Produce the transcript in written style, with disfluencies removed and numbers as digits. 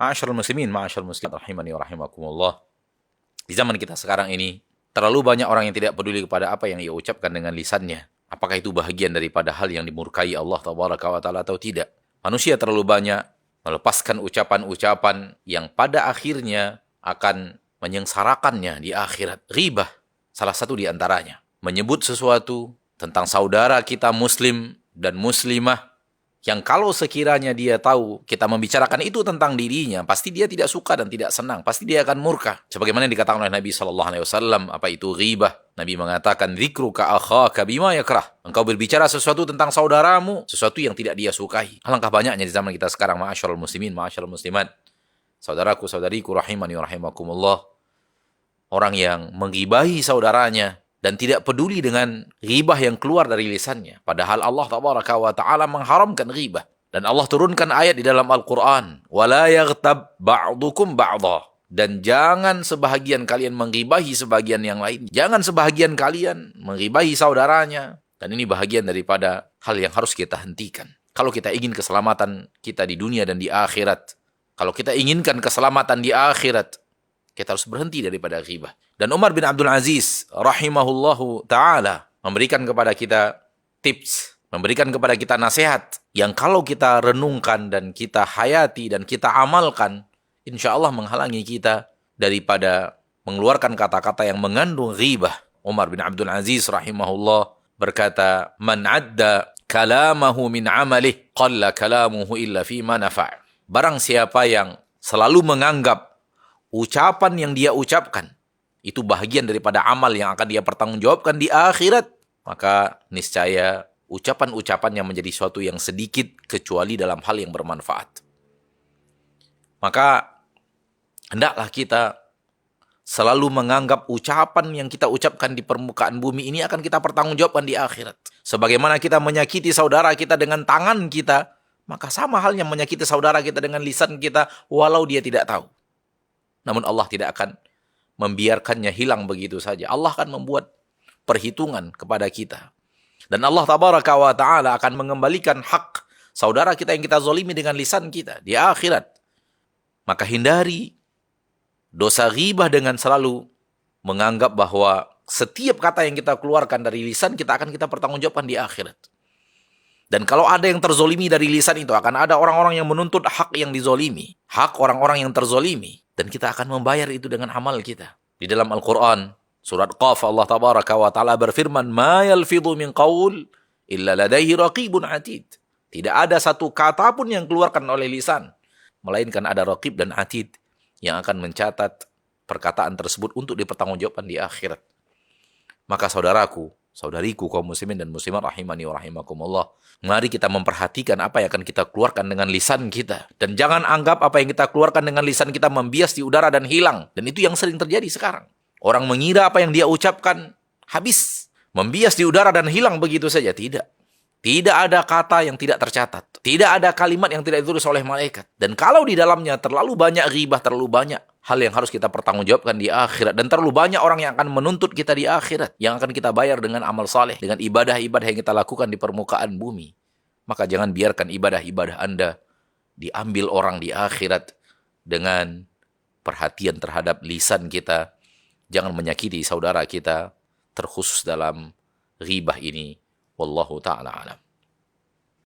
Ma'asyiral muslimin, ma'asyiral muslimat rahimani wa rahimakumullah. Di zaman kita sekarang ini, terlalu banyak orang yang tidak peduli kepada apa yang ia ucapkan dengan lisannya. Apakah itu bahagian daripada hal yang dimurkai Allah tabaraka wa ta'ala atau tidak? Manusia terlalu banyak melepaskan ucapan-ucapan yang pada akhirnya akan menyengsarakannya di akhirat. Ghibah, salah satu di antaranya. Menyebut sesuatu tentang saudara kita muslim dan muslimah, yang kalau sekiranya dia tahu kita membicarakan itu tentang dirinya, pasti dia tidak suka dan tidak senang. Pasti dia akan murka. Sebagaimana yang dikatakan oleh Nabi SAW, apa itu ghibah? Nabi mengatakan, dzikruka akhaka bima yakrah. Engkau berbicara sesuatu tentang saudaramu, sesuatu yang tidak dia sukai. Alangkah banyaknya di zaman kita sekarang, ma'asyiral muslimin, ma'asyiral muslimat. Saudaraku, saudariku, rahimani wa rahimakumullah. Orang yang menggibahi saudaranya, dan tidak peduli dengan ghibah yang keluar dari lisannya. Padahal Allah tabaraka wa ta'ala mengharamkan ghibah. Dan Allah turunkan ayat di dalam Al-Quran. وَلَا يَغْتَبْ بَعْضُكُمْ بَعْضًا. Dan jangan sebahagian kalian menggibahi sebahagian yang lain. Jangan sebahagian kalian menggibahi saudaranya. Dan ini bahagian daripada hal yang harus kita hentikan. Kalau kita ingin keselamatan kita di dunia dan di akhirat. Kalau kita inginkan keselamatan di akhirat, kita harus berhenti daripada ghibah. Dan Umar bin Abdul Aziz rahimahullahu ta'ala memberikan kepada kita tips, memberikan kepada kita nasihat yang kalau kita renungkan dan kita hayati dan kita amalkan, insya Allah menghalangi kita daripada mengeluarkan kata-kata yang mengandung ghibah. Umar bin Abdul Aziz rahimahullah berkata, "Man adda kalamahu min amalih, qalla kalamuhu illa fima nafa'." Barang siapa yang selalu menganggap ucapan yang dia ucapkan itu bahagian daripada amal yang akan dia pertanggungjawabkan di akhirat, maka niscaya ucapan-ucapan yang menjadi suatu yang sedikit kecuali dalam hal yang bermanfaat. Maka hendaklah kita selalu menganggap ucapan yang kita ucapkan di permukaan bumi ini akan kita pertanggungjawabkan di akhirat. Sebagaimana kita menyakiti saudara kita dengan tangan kita, maka sama halnya menyakiti saudara kita dengan lisan kita walau dia tidak tahu. Namun Allah tidak akan membiarkannya hilang begitu saja. Allah akan membuat perhitungan kepada kita. Dan Allah tabaraka wa ta'ala akan mengembalikan hak saudara kita yang kita zalimi dengan lisan kita di akhirat. Maka hindari dosa ghibah dengan selalu menganggap bahwa setiap kata yang kita keluarkan dari lisan kita akan kita pertanggungjawabkan di akhirat. Dan kalau ada yang terzolimi dari lisan itu, akan ada orang-orang yang menuntut hak yang dizolimi. Hak orang-orang yang terzolimi. Dan kita akan membayar itu dengan amal kita. Di dalam Al-Quran, surat Qaf, Allah tabaraka wa ta'ala berfirman, "Ma yalfidhu min qaul illa ladaihi raqibun atid." Tidak ada satu kata pun yang keluarkan oleh lisan, melainkan ada raqib dan atid yang akan mencatat perkataan tersebut untuk dipertanggungjawabkan di akhirat. Maka saudaraku, saudariku kaum muslimin dan muslimat rahimani wa rahimakumullah, mari kita memperhatikan apa yang akan kita keluarkan dengan lisan kita. Dan jangan anggap apa yang kita keluarkan dengan lisan kita membias di udara dan hilang. Dan itu yang sering terjadi sekarang. Orang mengira apa yang dia ucapkan habis, membias di udara dan hilang begitu saja. Tidak. Tidak ada kata yang tidak tercatat. Tidak ada kalimat yang tidak ditulis oleh malaikat. Dan kalau di dalamnya terlalu banyak ghibah, terlalu banyak hal yang harus kita pertanggungjawabkan di akhirat. Dan terlalu banyak orang yang akan menuntut kita di akhirat. Yang akan kita bayar dengan amal saleh. Dengan ibadah-ibadah yang kita lakukan di permukaan bumi. Maka jangan biarkan ibadah-ibadah Anda diambil orang di akhirat dengan perhatian terhadap lisan kita. Jangan menyakiti saudara kita, terkhusus dalam ghibah ini. Wallahu ta'ala alam.